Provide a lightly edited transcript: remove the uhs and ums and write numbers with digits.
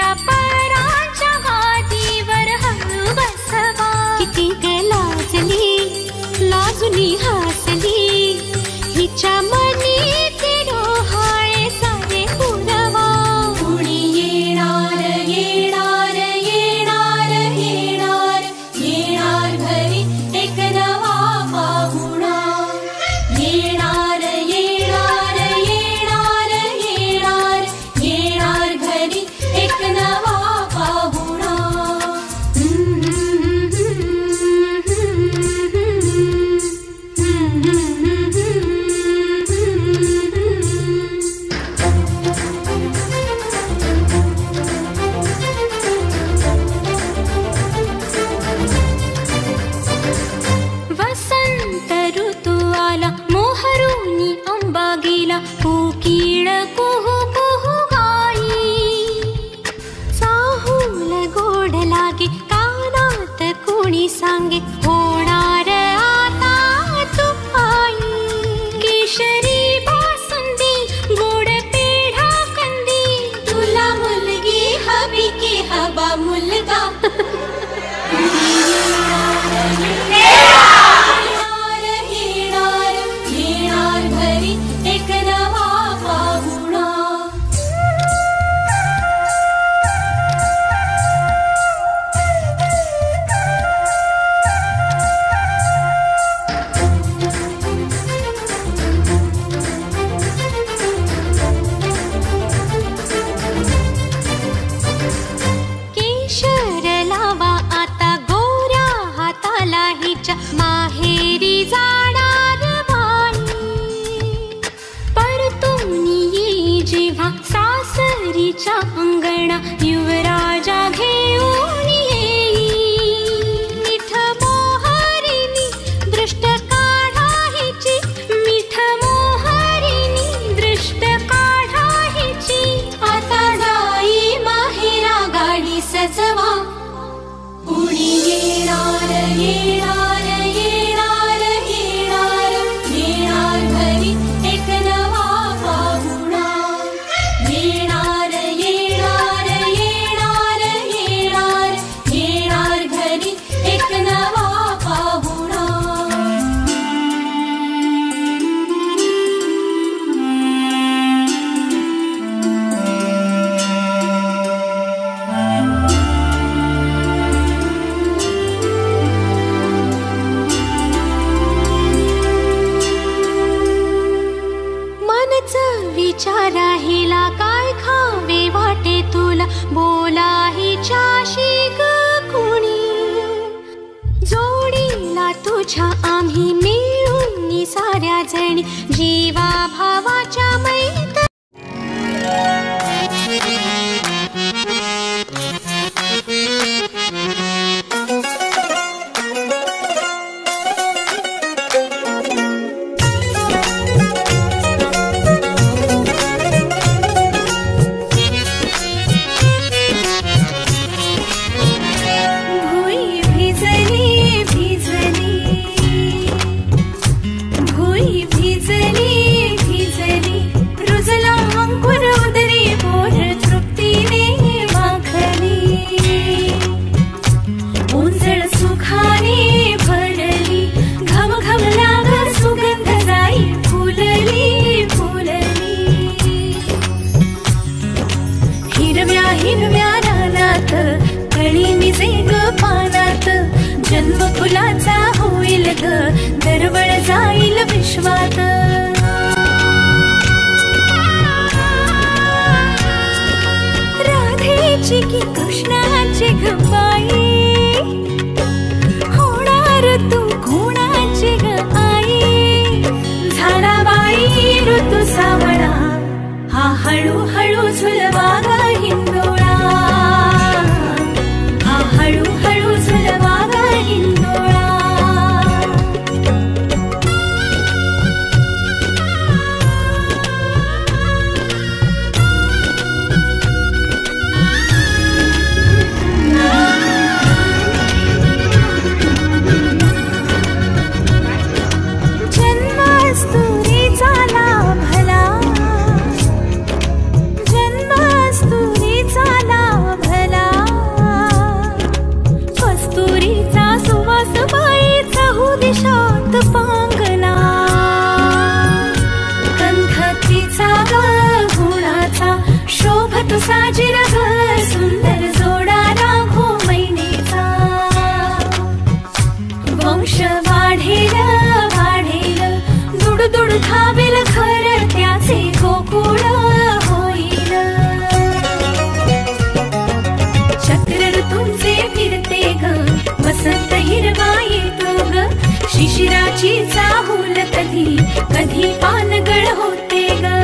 तिला पराच्या गादीवर हळू बसवा. किती ग लाजली लाजुनी हसली हिच्या मनी ती डोहाळे सारे पुरवा. कुणी येणार येणार येणार येणार येणार घरी एक नवा पाहुणा. येणार येणार येणार येणार येणार घरी एक नवा पाहुणा. वसंत ऋतू आला मोहरुनी आंबा गेला कोकिळ कुहू कुहू गाई. चाहूल गोड लागे कानात कोणी सांगे होणार आता तू आई. केशरी बासुंदी गोड पेढा कंदी तुला मुलगी हवी की हवा मुलगा. येणार घरी एक नवा पाहुणा. केशर लावा आता गोऱ्या हाताला हिच्या माहेरी जाणार बाई. परतून येई जेव्हा सासरीच्या अंगणा युवराजा घेऊन येई. मिठ मोहरिनी दृष्ट काढा हिची मिठ मोहरिनी दृष्ट काढा हिची. आता जाई माहेरा गाडी सजवा. कुणी येणार येणार येणार येणार येणार घरी एक नवा पाहुणा. येणार येणार येणार येणार येणार घरी एक नवा पाहुणा. मनच विचारा हिला काय खावे वाटे तुला बोला हिच्याशी ग कुणी. जोडीला तुझ्या आम्ही मिळून साऱ्या जणी जीवा भावाच्या मैत्री. भुई भिजली भिजली भुई भिजली भिजली चक्र ऋतूंचे फिरते ग, वसंत हिरवा येतो ग, शिशिराची चाहूल कधी कधी पानगळ होते ग.